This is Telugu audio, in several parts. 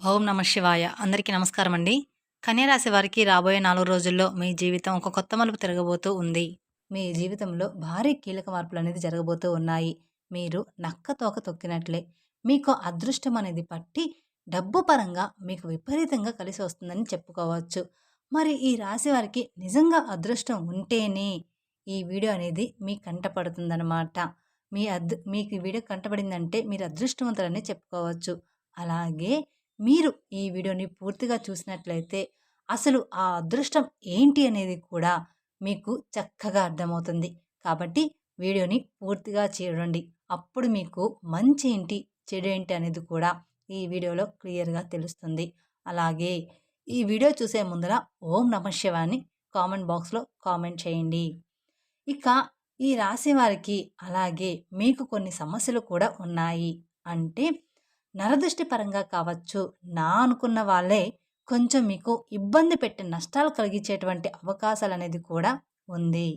ఓం నమ శివాయ. అందరికీ నమస్కారం అండి. కన్యరాశి వారికి రాబోయే 4 రోజుల్లో మీ జీవితం ఒక కొత్త మలుపు తిరగబోతూ ఉంది. మీ జీవితంలో భారీ కీలక మార్పులనేది జరగబోతూ ఉన్నాయి. మీరు నక్క తోక తొక్కినట్లే మీకు అదృష్టం అనేది పట్టి డబ్బు పరంగా మీకు విపరీతంగా కలిసి వస్తుందని చెప్పుకోవచ్చు. మరి ఈ రాశి వారికి నిజంగా అదృష్టం ఉంటేనే ఈ వీడియో అనేది మీ కంట పడుతుందనమాట. మీకు ఈ వీడియో కంటపడిందంటే మీరు అదృష్టవంతులని చెప్పుకోవచ్చు. అలాగే మీరు ఈ వీడియోని పూర్తిగా చూసినట్లయితే అసలు ఆ అదృష్టం ఏంటి అనేది కూడా మీకు చక్కగా అర్థమవుతుంది. కాబట్టి వీడియోని పూర్తిగా చూడండి. అప్పుడు మీకు మంచి ఏంటి, చెడు ఏంటి అనేది కూడా ఈ వీడియోలో క్లియర్‌గా తెలుస్తుంది. అలాగే ఈ వీడియో చూసే ముందర ఓం నమః శివాయ అని కామెంట్ బాక్స్‌లో కామెంట్ చేయండి. ఇక ఈ రాశి వారికి అలాగే మీకు కొన్ని సమస్యలు కూడా ఉన్నాయి. అంటే నరదృష్టి పరంగా కావచ్చు, నా అనుకున్న వాళ్ళే కొంచెం మీకు ఇబ్బంది పెట్టి నష్టాలు కలిగించేటువంటి అవకాశాలనేది కూడా ఉంది.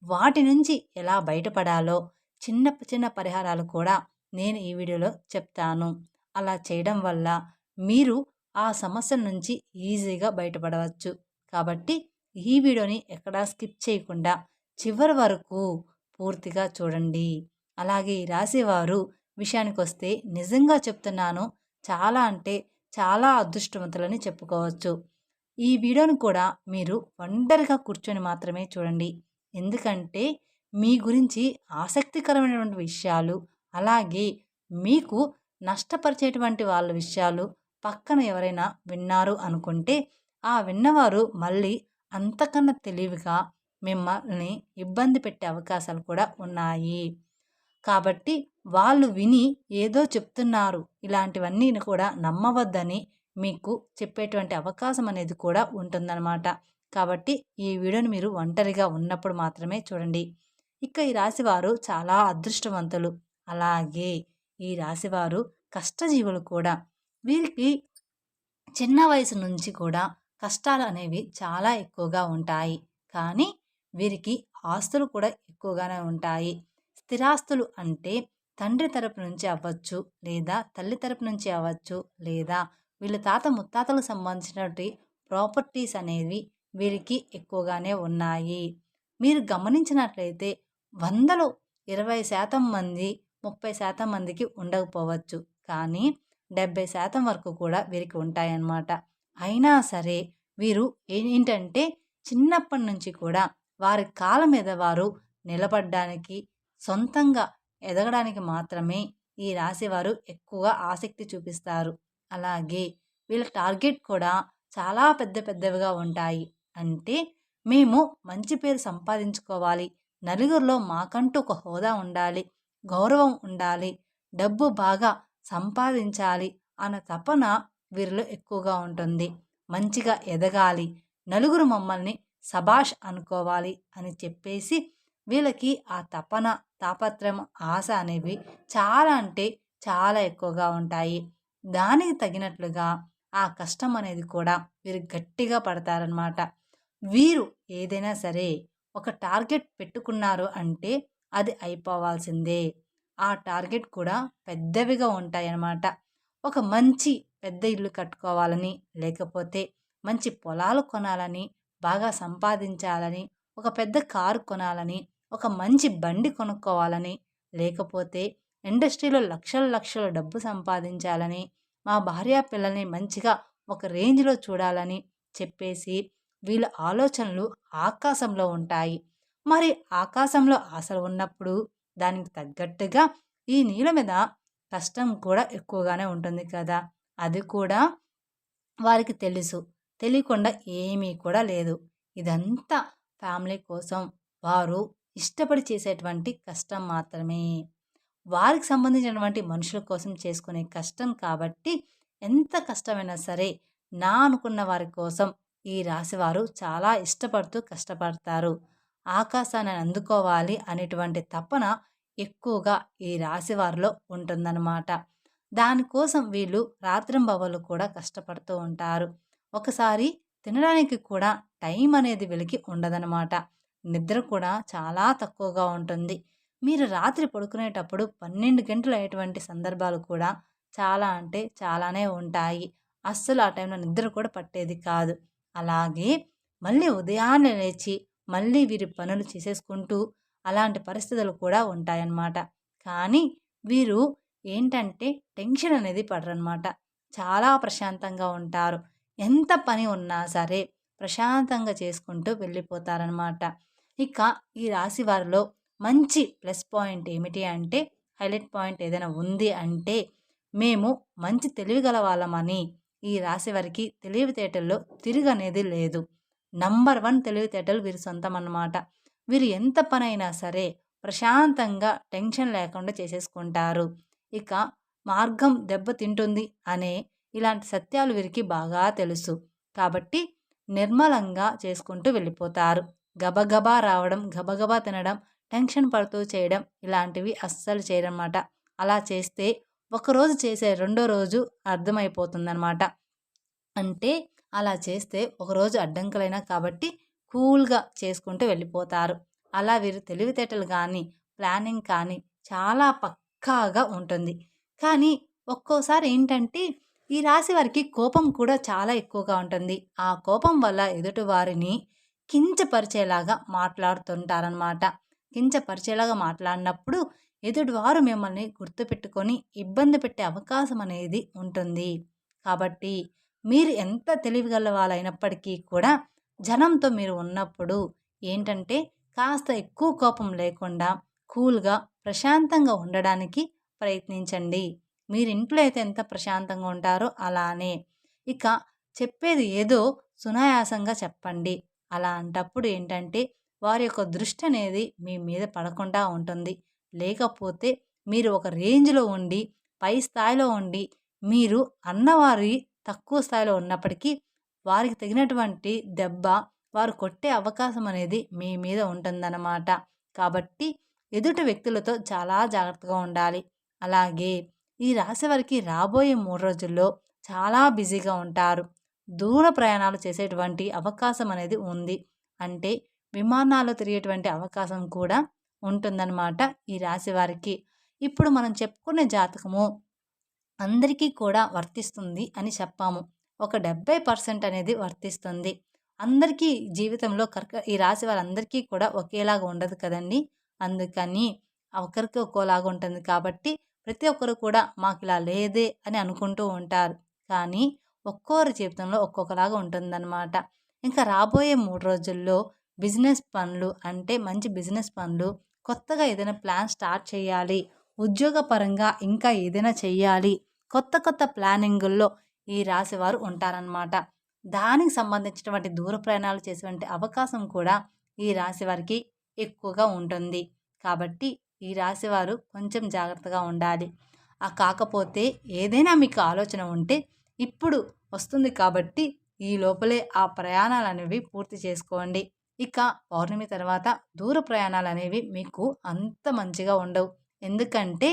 వాటి నుంచి ఎలా బయటపడాలో చిన్న చిన్న పరిహారాలు కూడా నేను ఈ వీడియోలో చెప్తాను. అలా చేయడం వల్ల మీరు ఆ సమస్యల నుంచి ఈజీగా బయటపడవచ్చు. కాబట్టి ఈ వీడియోని ఎక్కడా స్కిప్ చేయకుండా చివరి వరకు పూర్తిగా చూడండి. అలాగే ఈ రాశివారు విషయానికొస్తే నిజంగా చెప్తున్నాను, చాలా అంటే చాలా అదృష్టవంతులని చెప్పుకోవచ్చు. ఈ వీడియోని కూడా మీరు ఒంటరిగా కూర్చొని మాత్రమే చూడండి. ఎందుకంటే మీ గురించి ఆసక్తికరమైనటువంటి విషయాలు, అలాగే మీకు నష్టపరిచేటువంటి వాళ్ళ విషయాలు పక్కన ఎవరైనా విన్నారు అనుకుంటే, ఆ విన్నవారు మళ్ళీ అంతకన్నా తెలివిగా మిమ్మల్ని ఇబ్బంది పెట్టే అవకాశాలు కూడా ఉన్నాయి. కాబట్టి వాళ్ళు విని ఏదో చెప్తున్నారు, ఇలాంటివన్నీ కూడా నమ్మవద్దని మీకు చెప్పేటువంటి అవకాశం అనేది కూడా ఉంటుందన్నమాట. కాబట్టి ఈ వీడియోని మీరు ఒంటరిగా ఉన్నప్పుడు మాత్రమే చూడండి. ఇక ఈ రాశివారు చాలా అదృష్టవంతులు. అలాగే ఈ రాశివారు కష్టజీవులు కూడా. వీరికి చిన్న వయసు నుంచి కూడా కష్టాలు అనేవి చాలా ఎక్కువగా ఉంటాయి. కానీ వీరికి ఆస్తులు కూడా ఎక్కువగానే ఉంటాయి. స్థిరాస్తులు అంటే తండ్రి తరపు నుంచి అవ్వచ్చు, లేదా తల్లి తరపు నుంచి అవ్వచ్చు, లేదా వీళ్ళ తాత ముత్తాతలకు సంబంధించినటువంటి ప్రాపర్టీస్ అనేవి వీరికి ఎక్కువగానే ఉన్నాయి. మీరు గమనించినట్లయితే 100లో 20% మంది, 30% మందికి ఉండకపోవచ్చు. కానీ 70% వరకు కూడా వీరికి ఉంటాయన్నమాట. అయినా సరే వీరు ఏంటంటే చిన్నప్పటి నుంచి కూడా వారి కాళ్ళ మీద వారు నిలబడ్డానికి, సొంతంగా ఎదగడానికి మాత్రమే ఈ రాశివారు ఎక్కువగా ఆసక్తి చూపిస్తారు. అలాగే వీళ్ళ టార్గెట్ కూడా చాలా పెద్ద పెద్దవిగా ఉంటాయి. అంటే మేము మంచి పేరు సంపాదించుకోవాలి, నలుగురిలో మాకంటూ ఒక హోదా ఉండాలి, గౌరవం ఉండాలి, డబ్బు బాగా సంపాదించాలి అన్న తపన వీరిలో ఎక్కువగా ఉంటుంది. మంచిగా ఎదగాలి, నలుగురు మమ్మల్ని సబాష్ అనుకోవాలి అని చెప్పేసి వీళ్ళకి ఆ తపన, తాపత్రయం, ఆశ అనేవి చాలా అంటే చాలా ఎక్కువగా ఉంటాయి. దానికి తగినట్లుగా ఆ కష్టం అనేది కూడా వీరు గట్టిగా పడతారనమాట. వీరు ఏదైనా సరే ఒక టార్గెట్ పెట్టుకున్నారు అంటే అది అయిపోవాల్సిందే. ఆ టార్గెట్ కూడా పెద్దవిగా ఉంటాయన్నమాట. ఒక మంచి పెద్ద ఇల్లు కట్టుకోవాలని, లేకపోతే మంచి పొలాలు కొనాలని, బాగా సంపాదించాలని, ఒక పెద్ద కారు కొనాలని, ఒక మంచి బండి కొనుక్కోవాలని, లేకపోతే ఇండస్ట్రీలో లక్షల లక్షల డబ్బు సంపాదించాలని, మా భార్య పిల్లల్ని మంచిగా ఒక రేంజ్‌లో చూడాలని చెప్పేసి వీళ్ళ ఆలోచనలు ఆకాశంలో ఉంటాయి. మరి ఆకాశంలో ఆశలు ఉన్నప్పుడు దానికి తగ్గట్టుగా ఈ నీళ్ళ మీద కష్టం కూడా ఎక్కువగానే ఉంటుంది కదా! అది కూడా వారికి తెలుసు. తెలియకుండా ఏమీ కూడా లేదు. ఇదంతా ఫ్యామిలీ కోసం వారు ఇష్టపడి చేసేటువంటి కష్టం మాత్రమే. వారికి సంబంధించినటువంటి మనుషుల కోసం చేసుకునే కష్టం కాబట్టి ఎంత కష్టమైనా సరే నా అనుకున్న వారి కోసం ఈ రాశివారు చాలా ఇష్టపడుతూ కష్టపడతారు. ఆకాశాన్ని అందుకోవాలి అనేటువంటి తపన ఎక్కువగా ఈ రాశివారిలో ఉంటుందన్నమాట. దానికోసం వీళ్ళు రాత్రింబవళ్ళు కూడా కష్టపడుతూ ఉంటారు. ఒకసారి తినడానికి కూడా టైం అనేది వీళ్ళకి ఉండదనమాట. నిద్ర కూడా చాలా తక్కువగా ఉంటుంది. మీరు రాత్రి పడుకునేటప్పుడు 12 గంటలు అయ్యేటువంటి సందర్భాలు కూడా చాలా అంటే చాలానే ఉంటాయి. అస్సలు ఆ టైంలో నిద్ర కూడా పట్టేది కాదు. అలాగే మళ్ళీ ఉదయాన్నే లేచి మళ్ళీ వీరి పనులు చేసేసుకుంటూ అలాంటి పరిస్థితులు కూడా ఉంటాయన్నమాట. కానీ వీరు ఏంటంటే టెన్షన్ అనేది పడరనమాట. చాలా ప్రశాంతంగా ఉంటారు. ఎంత పని ఉన్నా సరే ప్రశాంతంగా చేసుకుంటూ వెళ్ళిపోతారనమాట. ఇక ఈ రాశి వారిలో మంచి ప్లస్ పాయింట్ ఏమిటి అంటే, హైలైట్ పాయింట్ ఏదైనా ఉంది అంటే, మేము మంచి తెలివిగల వాళ్ళమని ఈ రాశి వారికి తెలివితేటల్లో తిరుగనేది లేదు. నంబర్ 1 తెలివితేటలు వీరి సొంతం అన్నమాట. వీరు ఎంత పనైనా సరే ప్రశాంతంగా టెన్షన్ లేకుండా చేసేసుకుంటారు. ఇక మార్గం దెబ్బతింటుంది అనే ఇలాంటి సత్యాలు వీరికి బాగా తెలుసు. కాబట్టి నిర్మలంగా చేసుకుంటూ వెళ్ళిపోతారు. గబగబా రావడం, గబగబా తినడం, టెన్షన్ పడుతూ చేయడం ఇలాంటివి అస్సలు చేయరనమాట. అలా చేస్తే ఒకరోజు చేసే రెండో రోజు అర్థమైపోతుందనమాట. అంటే అలా చేస్తే ఒకరోజు అడ్డంకులైనా కాబట్టి కూల్‌గా చేసుకుంటూ వెళ్ళిపోతారు. అలా వీరు తెలివితేటలు గానీ, ప్లానింగ్ కానీ చాలా పక్కాగా ఉంటుంది. కానీ ఒక్కోసారి ఏంటంటే ఈ రాశి వారికి కోపం కూడా చాలా ఎక్కువగా ఉంటుంది. ఆ కోపం వల్ల ఎదుటి వారిని కించపరిచేలాగా మాట్లాడుతుంటారనమాట. కించపరిచేలాగా మాట్లాడినప్పుడు ఎదుటివారు మిమ్మల్ని గుర్తుపెట్టుకొని ఇబ్బంది పెట్టే అవకాశం అనేది ఉంటుంది. కాబట్టి మీరు ఎంత తెలివిగల వాళ్ళైనప్పటికీ కూడా జనంతో మీరు ఉన్నప్పుడు ఏంటంటే కాస్త ఎక్కువ కోపం లేకుండా కూల్‌గా, ప్రశాంతంగా ఉండడానికి ప్రయత్నించండి. మీరు ఇంట్లో అయితే ఎంత ప్రశాంతంగా ఉంటారో అలానే. ఇక చెప్పేది ఏదో సునాయాసంగా చెప్పండి. అలాంటప్పుడు ఏంటంటే వారి యొక్క దృష్టి అనేది మీ మీద పడకుండా ఉంటుంది. లేకపోతే మీరు ఒక రేంజ్‌లో ఉండి, పై స్థాయిలో ఉండి, మీరు అన్నవారి తక్కువ స్థాయిలో ఉన్నప్పటికీ వారికి తగినటువంటి దెబ్బ వారు కొట్టే అవకాశం అనేది మీ మీద ఉంటుందన్నమాట. కాబట్టి ఎదుటి వ్యక్తులతో చాలా జాగ్రత్తగా ఉండాలి. అలాగే ఈ రాశి వారికి రాబోయే 3 రోజుల్లో చాలా బిజీగా ఉంటారు. దూర ప్రయాణాలు చేసేటువంటి అవకాశం అనేది ఉంది. అంటే విమానాల్లో తిరిగేటువంటి అవకాశం కూడా ఉంటుందన్నమాట ఈ రాశి వారికి. ఇప్పుడు మనం చెప్పుకునే జాతకము అందరికీ కూడా వర్తిస్తుంది అని చెప్పాము. ఒక 70% అనేది వర్తిస్తుంది. అందరికీ జీవితంలో ఈ రాశి వారందరికీ కూడా ఒకేలాగా ఉండదు కదండీ! అందుకని ఒకరికి ఒక్కోలాగా ఉంటుంది కాబట్టి ప్రతి ఒక్కరు కూడా మాకిలా లేదే అని అనుకుంటూ ఉంటారు. కానీ ఒక్కోరి జీవితంలో ఒక్కొక్కలాగా ఉంటుందన్నమాట. ఇంకా రాబోయే 3 రోజుల్లో బిజినెస్ పనులు అంటే మంచి బిజినెస్ పనులు, కొత్తగా ఏదైనా ప్లాన్ స్టార్ట్ చేయాలి, ఉద్యోగపరంగా ఇంకా ఏదైనా చెయ్యాలి, కొత్త కొత్త ప్లానింగుల్లో ఈ రాశివారు ఉంటారనమాట. దానికి సంబంధించినటువంటి దూర ప్రయాణాలు చేసేటువంటి అవకాశం కూడా ఈ రాశి వారికి ఎక్కువగా ఉంటుంది. కాబట్టి ఈ రాశివారు కొంచెం జాగ్రత్తగా ఉండాలి. కాకపోతే ఏదైనా మీకు ఆలోచన ఉంటే ఇప్పుడు వస్తుంది కాబట్టి ఈ లోపలే ఆ ప్రయాణాలనేవి పూర్తి చేసుకోండి. ఇక పౌర్ణమి తర్వాత దూర ప్రయాణాలనేవి మీకు అంత మంచిగా ఉండవు. ఎందుకంటే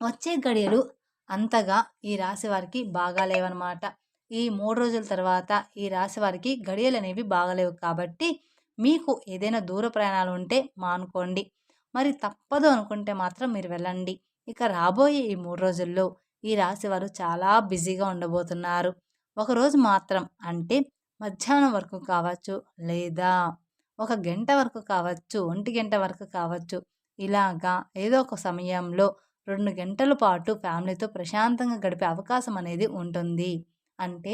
వచ్చే గడియలు అంతగా ఈ రాశి వారికి బాగాలేవనమాట. ఈ 3 రోజుల తర్వాత ఈ రాశి వారికి గడియలనేవి బాగాలేవు కాబట్టి మీకు ఏదైనా దూర ప్రయాణాలు ఉంటే మానుకోండి. మరి తప్పదు అనుకుంటే మాత్రం మీరు వెళ్ళండి. ఇక రాబోయే ఈ 3 రోజుల్లో ఈ రాశివారు చాలా బిజీగా ఉండబోతున్నారు. ఒకరోజు మాత్రం అంటే మధ్యాహ్నం వరకు కావచ్చు, లేదా ఒక గంట వరకు కావచ్చు, ఒంటి గంట వరకు కావచ్చు. ఇలాగా ఏదో ఒక సమయంలో 2 గంటల పాటు ఫ్యామిలీతో ప్రశాంతంగా గడిపే అవకాశం అనేది ఉంటుంది. అంటే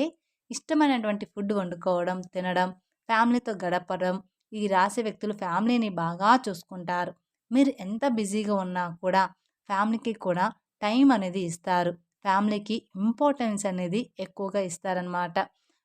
ఇష్టమైనటువంటి ఫుడ్ వండుకోవడం, తినడం, ఫ్యామిలీతో గడపడం. ఈ రాశి వ్యక్తులు ఫ్యామిలీని బాగా చూసుకుంటారు. మీరు ఎంత బిజీగా ఉన్నా కూడా ఫ్యామిలీకి కూడా టైం అనేది ఇస్తారు. ఫ్యామిలీకి ఇంపార్టెన్స్ అనేది ఎక్కువగా ఇస్తారనమాట.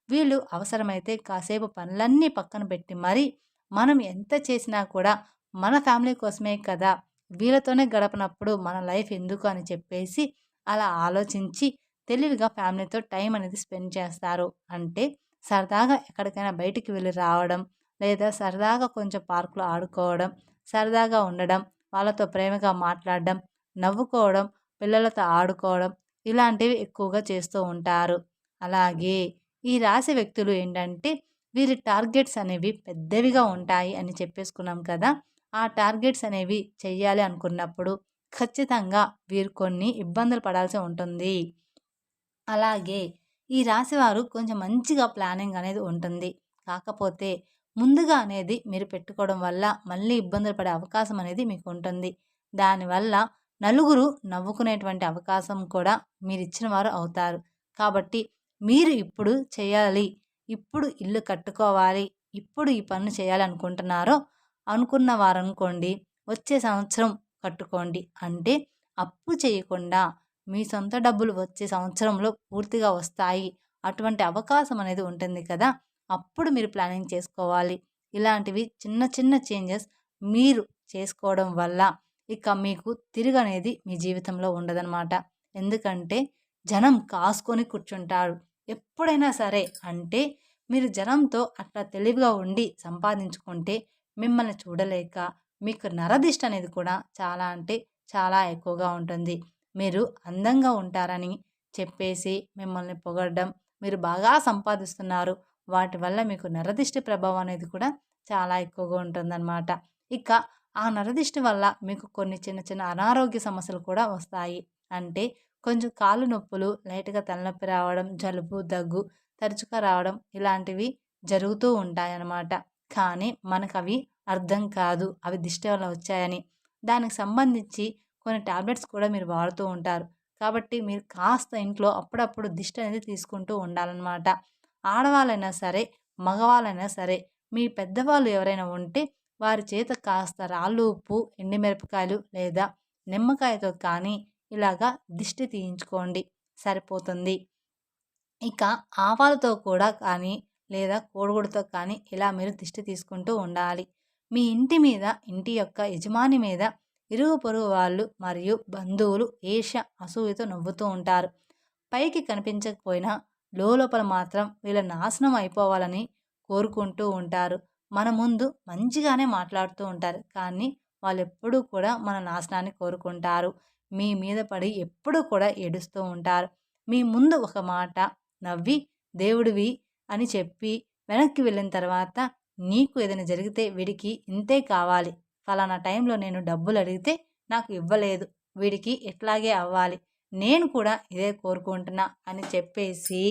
వీళ్ళు అవసరమైతే కాసేపు పనులన్నీ పక్కన పెట్టి మరి మనం ఎంత చేసినా కూడా మన ఫ్యామిలీ కోసమే కదా! వీళ్ళతోనే గడపనప్పుడు మన లైఫ్ ఎందుకు అని చెప్పేసి అలా ఆలోచించి తెలివిగా ఫ్యామిలీతో టైం అనేది స్పెండ్ చేస్తారు. అంటే సరదాగా ఎక్కడికైనా బయటికి వెళ్ళి రావడం, లేదా సరదాగా కొంచెం పార్క్‌లో ఆడుకోవడం, సరదాగా ఉండడం, వాళ్ళతో ప్రేమగా మాట్లాడడం, నవ్వుకోవడం, పిల్లలతో ఆడుకోవడం ఇలాంటివి ఎక్కువగా చేస్తూ ఉంటారు. అలాగే ఈ రాశి వ్యక్తులు ఏంటంటే వీరి టార్గెట్స్ అనేవి పెద్దవిగా ఉంటాయి అని చెప్పేసుకున్నాం కదా! ఆ టార్గెట్స్ అనేవి చెయ్యాలి అనుకున్నప్పుడు ఖచ్చితంగా వీరు కొన్ని ఇబ్బందులు పడాల్సి ఉంటుంది. అలాగే ఈ రాశివారు కొంచెం మంచిగా ప్లానింగ్ అనేది ఉంటుంది. కాకపోతే ముందుగా అనేది మీరు పెట్టుకోవడం వల్ల మళ్ళీ ఇబ్బందులు పడే అవకాశం అనేది మీకు ఉంటుంది. దానివల్ల నలుగురు నవ్వుకునేటువంటి అవకాశం కూడా మీరిచ్చిన వారు అవుతారు. కాబట్టి మీరు ఇప్పుడు చేయాలి, ఇప్పుడు ఇల్లు కట్టుకోవాలి, ఇప్పుడు ఈ పనులు చేయాలనుకుంటున్నారో అనుకున్నవారనుకోండి వచ్చే సంవత్సరం కట్టుకోండి. అంటే అప్పు చేయకుండా మీ సొంత డబ్బులు వచ్చే సంవత్సరంలో పూర్తిగా వస్తాయి. అటువంటి అవకాశం అనేది ఉంటుంది కదా! అప్పుడు మీరు ప్లానింగ్ చేసుకోవాలి. ఇలాంటివి చిన్న చిన్న చేంజెస్ మీరు చేసుకోవడం వల్ల ఇక మీకు తిరుగనేది మీ జీవితంలో ఉండదనమాట. ఎందుకంటే జనం కాసుకొని కూర్చుంటారు. ఎప్పుడైనా సరే అంటే మీరు జనంతో అట్లా తెలివిగా ఉండి సంపాదించుకుంటే మిమ్మల్ని చూడలేక మీకు నరదిష్టి అనేది కూడా చాలా అంటే చాలా ఎక్కువగా ఉంటుంది. మీరు అందంగా ఉంటారని చెప్పేసి మిమ్మల్ని పొగడడం, మీరు బాగా సంపాదిస్తున్నారు, వాటి వల్ల మీకు నరదిష్టి ప్రభావం అనేది కూడా చాలా ఎక్కువగా ఉంటుందన్నమాట. ఇక ఆ నరదిష్టి వల్ల మీకు కొన్ని చిన్న చిన్న అనారోగ్య సమస్యలు కూడా వస్తాయి. అంటే కొంచెం కాళ్ళు నొప్పులు, లైట్‌గా తలనొప్పి రావడం, జలుబు, దగ్గు తరచుగా రావడం ఇలాంటివి జరుగుతూ ఉంటాయన్నమాట. కానీ మనకవి అర్థం కాదు. అవి దిష్టి వల్ల వచ్చాయని. దానికి సంబంధించి కొన్ని టాబ్లెట్స్ కూడా మీరు వాడుతూ ఉంటారు. కాబట్టి మీరు కాస్త ఇంట్లో అప్పుడప్పుడు దిష్టి అనేది తీసుకుంటూ ఉండాలన్నమాట. ఆడవాళ్ళైనా సరే, మగవాళ్ళైనా సరే, మీ పెద్దవాళ్ళు ఎవరైనా ఉంటే వారి చేత కాస్త రాళ్ళు ఉప్పు, ఎండుమిరపకాయలు లేదా నిమ్మకాయతో కానీ ఇలాగా దిష్టి తీయించుకోండి సరిపోతుంది. ఇక ఆవాలతో కూడా కానీ లేదా కోడిగుడ్డుతో కానీ ఇలా మీరు దిష్టి తీసుకుంటూ ఉండాలి. మీ ఇంటి మీద, ఇంటి యొక్క యజమాని మీద ఇరుగు పొరుగు వాళ్ళు మరియు బంధువులు ఈర్ష్య, అసూయతో నవ్వుతూ ఉంటారు. పైకి కనిపించకపోయినా లోపల మాత్రం వీళ్ళ నాశనం అయిపోవాలని కోరుకుంటూ ఉంటారు. మన ముందు మంచిగానే మాట్లాడుతూ ఉంటారు. కానీ వాళ్ళెప్పుడూ కూడా మన నాశనాన్ని కోరుకుంటారు. మీ మీద పడి ఎప్పుడూ కూడా ఏడుస్తూ ఉంటారు. మీ ముందు ఒక మాట నవ్వి దేవుడివి అని చెప్పి వెనక్కి వెళ్ళిన తర్వాత నీకు ఏదైనా జరిగితే వీడికి ఇంతే కావాలి, ఫలానా టైంలో నేను డబ్బులు అడిగితే నాకు ఇవ్వలేదు, వీడికి ఇట్లాగే అవ్వాలి, నేను కూడా ఇదే కోరుకుంటున్నా అని చెప్పేసి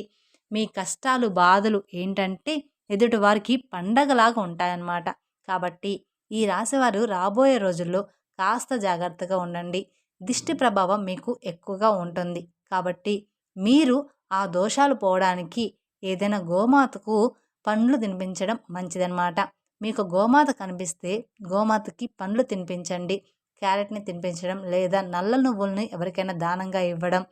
మీ కష్టాలు బాధలు ఏంటంటే ఎదుటివారికి పండగలాగా ఉంటాయన్నమాట. కాబట్టి ఈ రాశివారు రాబోయే రోజుల్లో కాస్త జాగ్రత్తగా ఉండండి. దిష్టి ప్రభావం మీకు ఎక్కువగా ఉంటుంది. కాబట్టి మీరు ఆ దోషాలు పోవడానికి ఏదైనా గోమాతకు పండ్లు తినిపించడం మంచిదన్నమాట. మీకు గోమాత కనిపిస్తే గోమాతకి పండ్లు తినిపించండి. క్యారెట్‌ని తినిపించడం లేదా నల్ల నువ్వుల్ని ఎవరికైనా దానంగా ఇవ్వడం.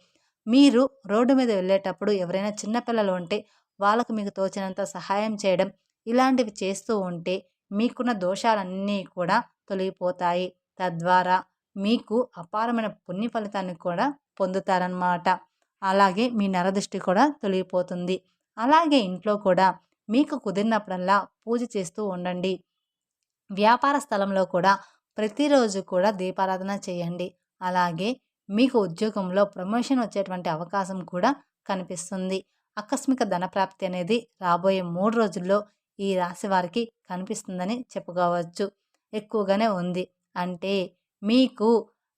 మీరు రోడ్డు మీద వెళ్ళేటప్పుడు ఎవరైనా చిన్న పిల్లలు ఉంటే వాళ్ళకు మీకు తోచినంత సహాయం చేయడం. ఇలాంటివి చేస్తూ ఉంటే మీకున్న దోషాలన్నీ కూడా తొలగిపోతాయి. తద్వారా మీకు అపారమైన పుణ్య ఫలితాన్ని కూడా పొందుతారన్నమాట. అలాగే మీ నరదృష్టి కూడా తొలగిపోతుంది. అలాగే ఇంట్లో కూడా మీకు కుదిరినప్పుడల్లా పూజ చేస్తూ ఉండండి. వ్యాపార స్థలంలో కూడా ప్రతిరోజు కూడా దీపారాధన చేయండి. అలాగే మీకు ఉద్యోగంలో ప్రమోషన్ వచ్చేటువంటి అవకాశం కూడా కనిపిస్తుంది. ఆకస్మిక ధనప్రాప్తి అనేది రాబోయే 3 రోజుల్లో ఈ రాశి వారికి కనిపిస్తుందని చెప్పుకోవచ్చు. ఎక్కువగానే ఉంది. అంటే మీకు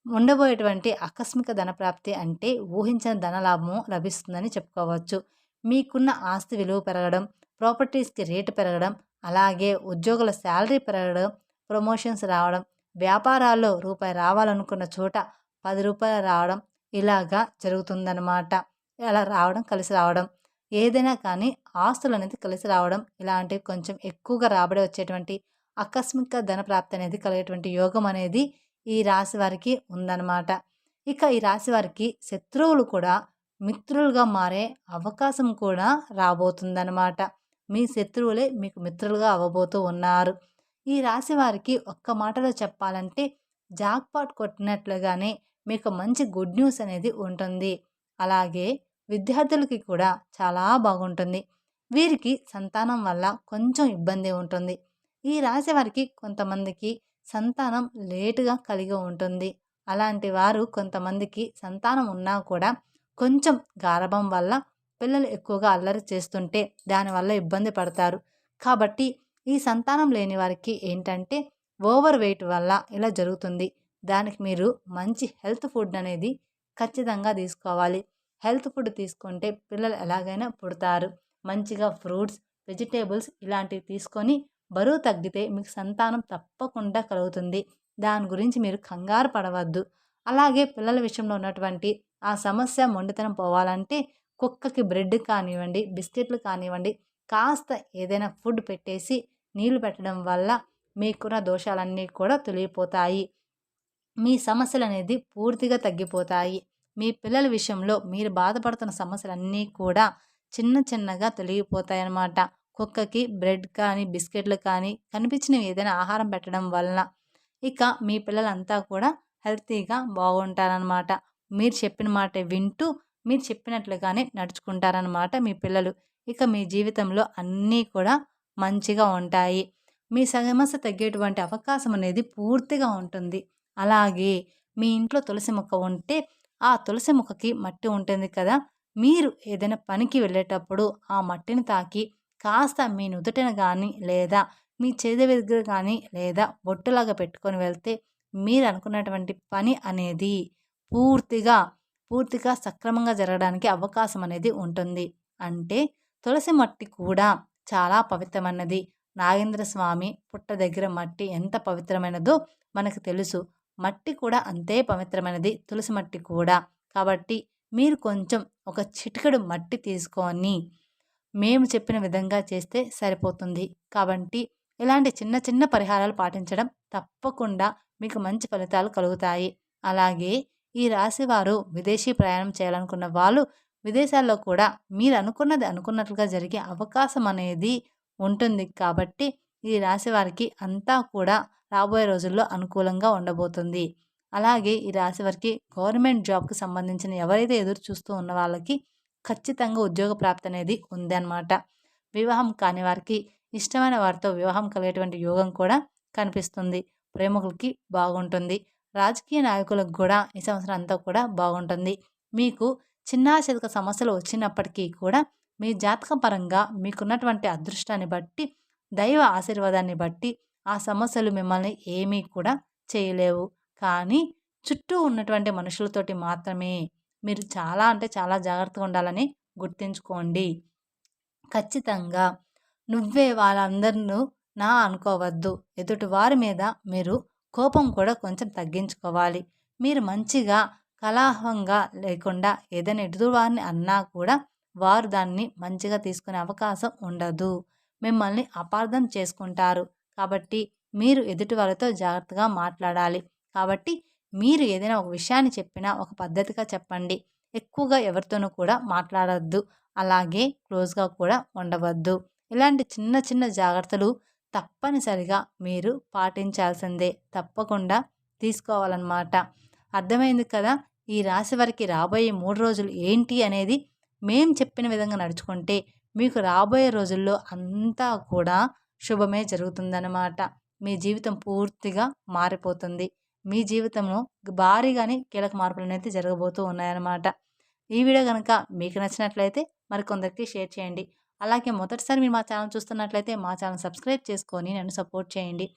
ఉండబోయేటువంటి ఆకస్మిక ధనప్రాప్తి అంటే ఊహించని ధనలాభము లభిస్తుందని చెప్పుకోవచ్చు. మీకున్న ఆస్తి విలువ పెరగడం, ప్రాపర్టీస్‌కి రేటు పెరగడం, అలాగే ఉద్యోగుల శాలరీ పెరగడం, ప్రమోషన్స్ రావడం, వ్యాపారాల్లో రూపాయి రావాలనుకున్న చోట రూ. 10 రావడం ఇలాగా జరుగుతుందనమాట. అలా రావడం, కలిసి రావడం. ఏదైనా కానీ ఆస్తులనేది కలిసి రావడం ఇలాంటివి కొంచెం ఎక్కువగా రాబడి వచ్చేటువంటి ఆకస్మిక ధన ప్రాప్తి అనేది కలిగేటువంటి యోగం అనేది ఈ రాశి వారికి ఉందన్నమాట. ఇక ఈ రాశి వారికి శత్రువులు కూడా మిత్రులుగా మారే అవకాశం కూడా రాబోతుందన్నమాట. మీ శత్రువులే మీకు మిత్రులుగా అవ్వబోతూ ఉన్నారు. ఈ రాశి వారికి ఒక్క మాటలో చెప్పాలంటే జాక్‌పాట్ కొట్టినట్లుగానే మీకు మంచి గుడ్ న్యూస్ అనేది ఉంటుంది. అలాగే విద్యార్థులకి కూడా చాలా బాగుంటుంది. వీరికి సంతానం వల్ల కొంచెం ఇబ్బంది ఉంటుంది. ఈ రాశి వారికి కొంతమందికి సంతానం లేటుగా కలిగి ఉంటుంది. అలాంటి వారు కొంతమందికి సంతానం ఉన్నా కూడా కొంచెం గారాబం వల్ల పిల్లలు ఎక్కువగా అల్లరి చేస్తుంటే దానివల్ల ఇబ్బంది పడతారు. కాబట్టి ఈ సంతానం లేని వారికి ఏంటంటే ఓవర్ వెయిట్ వల్ల ఇలా జరుగుతుంది. దానికి మీరు మంచి హెల్త్ ఫుడ్ అనేది ఖచ్చితంగా తీసుకోవాలి. హెల్త్ ఫుడ్ తీసుకుంటే పిల్లలు ఎలాగైనా పుడతారు. మంచిగా ఫ్రూట్స్, వెజిటేబుల్స్ ఇలాంటివి తీసుకొని బరువు తగ్గితే మీకు సంతానం తప్పకుండా కలుగుతుంది. దాని గురించి మీరు కంగారు పడవద్దు. అలాగే పిల్లల విషయంలో ఉన్నటువంటి ఆ సమస్య మొండితనం పోవాలంటే కుక్కకి బ్రెడ్ కానివ్వండి, బిస్కెట్లు కానివ్వండి, కాస్త ఏదైనా ఫుడ్ పెట్టేసి నీళ్లు పెట్టడం వల్ల మీకున్న దోషాలన్నీ కూడా తొలగిపోతాయి. మీ సమస్యలనేది పూర్తిగా తగ్గిపోతాయి. మీ పిల్లల విషయంలో మీరు బాధపడుతున్న సమస్యలన్నీ కూడా చిన్న చిన్నగా తొలగిపోతాయన్నమాట. కుక్కకి బ్రెడ్ కానీ, బిస్కెట్లు కానీ కనిపించినవి ఏదైనా ఆహారం పెట్టడం వలన ఇక మీ పిల్లలంతా కూడా హెల్తీగా బాగుంటారనమాట. మీరు చెప్పిన మాట వింటూ, మీరు చెప్పినట్లుగానే నడుచుకుంటారనమాట మీ పిల్లలు. ఇక మీ జీవితంలో అన్నీ కూడా మంచిగా ఉంటాయి. మీ సమస్య తగ్గేటువంటి అవకాశం అనేది పూర్తిగా ఉంటుంది. అలాగే మీ ఇంట్లో తులసి మొక్క ఉంటే, ఆ తులసి మొక్కకి మట్టి ఉంటుంది కదా! మీరు ఏదైనా పనికి వెళ్ళేటప్పుడు ఆ మట్టిని తాకి కాస్త మీ నుదుటిన గానీ, లేదా మీ చేతి దగ్గర కానీ, లేదా బొట్టులాగా పెట్టుకొని వెళ్తే మీరు అనుకున్నటువంటి పని అనేది పూర్తిగా, పూర్తిగా సక్రమంగా జరగడానికి అవకాశం అనేది ఉంటుంది. అంటే తులసి మట్టి కూడా చాలా పవిత్రమైనది. నాగేంద్ర స్వామి పుట్ట దగ్గర మట్టి ఎంత పవిత్రమైనదో మనకు తెలుసు. మట్టి కూడా అంతే పవిత్రమైనది, తులసి మట్టి కూడా. కాబట్టి మీరు కొంచెం ఒక చిటికెడు మట్టి తీసుకొని మేము చెప్పిన విధంగా చేస్తే సరిపోతుంది. కాబట్టి ఇలాంటి చిన్న చిన్న పరిహారాలు పాటించడం తప్పకుండా మీకు మంచి ఫలితాలు కలుగుతాయి. అలాగే ఈ రాశివారు విదేశీ ప్రయాణం చేయాలనుకున్న వాళ్ళు విదేశాల్లో కూడా మీరు అనుకున్నది అనుకున్నట్లుగా జరిగే అవకాశం అనేది ఉంటుంది. కాబట్టి ఈ రాశి వారికి అంతా కూడా రాబోయే రోజుల్లో అనుకూలంగా ఉండబోతుంది. అలాగే ఈ రాశి వారికి గవర్నమెంట్ జాబ్‌కి సంబంధించిన ఎవరైతే ఎదురు చూస్తూ ఉన్న వాళ్ళకి ఖచ్చితంగా ఉద్యోగ ప్రాప్తి అనేది ఉందన్నమాట. వివాహం కాని వారికి ఇష్టమైన వారితో వివాహం కలిగేటువంటి యోగం కూడా కనిపిస్తుంది. ప్రేమికులకి బాగుంటుంది. రాజకీయ నాయకులకు కూడా ఈ సంవత్సరం అంతా కూడా బాగుంటుంది. మీకు చిన్నా చితక సమస్యలు వచ్చినప్పటికీ కూడా మీ జాతకం పరంగా మీకున్నటువంటి అదృష్టాన్ని బట్టి, దైవ ఆశీర్వాదాన్ని బట్టి ఆ సమస్యలు మిమ్మల్ని ఏమీ కూడా చేయలేవు. కానీ చుట్టూ ఉన్నటువంటి మనుషులతోటి మాత్రమే మీరు చాలా అంటే చాలా జాగ్రత్తగా ఉండాలని గుర్తుంచుకోండి. ఖచ్చితంగా నువ్వే వాళ్ళందరినూ నా అనుకోవద్దు. ఎదుటి వారి మీద మీరు కోపం కూడా కొంచెం తగ్గించుకోవాలి. మీరు మంచిగా కలహంగా లేకుండా ఏదైనా ఎదుటివారిని అన్నా కూడా వారు దాన్ని మంచిగా తీసుకునే అవకాశం ఉండదు. మిమ్మల్ని అపార్థం చేసుకుంటారు. కాబట్టి మీరు ఎదుటి వాళ్ళతో జాగ్రత్తగా మాట్లాడాలి. కాబట్టి మీరు ఏదైనా ఒక విషయాన్ని చెప్పినా ఒక పద్ధతిగా చెప్పండి. ఎక్కువగా ఎవరితోనూ కూడా మాట్లాడొద్దు. అలాగే క్లోజ్‌గా కూడా ఉండవద్దు. ఇలాంటి చిన్న చిన్న జాగ్రత్తలు తప్పనిసరిగా మీరు పాటించాల్సిందే. తప్పకుండా తీసుకోవాలన్నమాట. అర్థమైంది కదా! ఈ రాశి వారికి రాబోయే 3 రోజులు ఏంటి అనేది మేం చెప్పిన విధంగా నడుచుకుంటే మీకు రాబోయే రోజుల్లో అంతా కూడా శుభమే జరుగుతుందన్నమాట. మీ జీవితం పూర్తిగా మారిపోతుంది. మీ జీవితంలో భారీగానే కీలక మార్పులనేది జరగబోతూ ఉన్నాయన్నమాట. ఈ వీడియో గనక మీకు నచ్చినట్లయితే మరికొందరికి షేర్ చేయండి. అలాగే మొదటిసారి మీరు మా ఛానల్ చూస్తున్నట్లయితే మా ఛానల్ సబ్స్క్రైబ్ చేసుకొని నన్ను సపోర్ట్ చేయండి.